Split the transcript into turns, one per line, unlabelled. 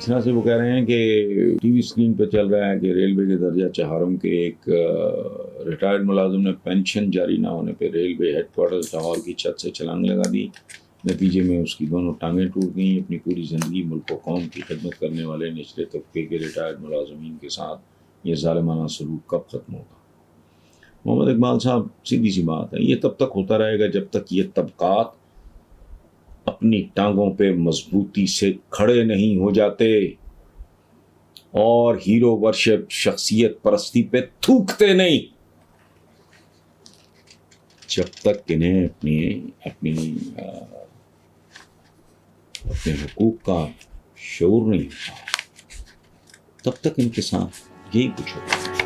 जिस तरह से वो कह रहे हैं कि टीवी स्क्रीन पे चल रहा है कि रेलवे के दर्जा चहारों के एक रिटायर्ड मुलाजिम ने पेंशन जारी ना होने पे रेलवे हेडक्वार्टर लाहौर की छत से छलांग लगा दी। नतीजे में उसकी दोनों टांगें टूट गईं। अपनी पूरी ज़िंदगी मुल्क व कौम की खिदमत करने वाले निचले तबके के रिटायर्ड मुलाजमीन के साथ ये ज़ालिमाना सलूक कब ख़त्म होगा? मोहम्मद इकबाल साहब, सीधी सी बात है, ये तब तक होता रहेगा जब तक ये तबकात अपनी टांगों पे मजबूती से खड़े नहीं हो जाते और हीरो वर्शिप शख्सियत परस्ती पे थूकते नहीं। जब तक इन्हें अपने हुकूक का शऊर नहीं होता, तब तक इनके साथ यही कुछ होता है।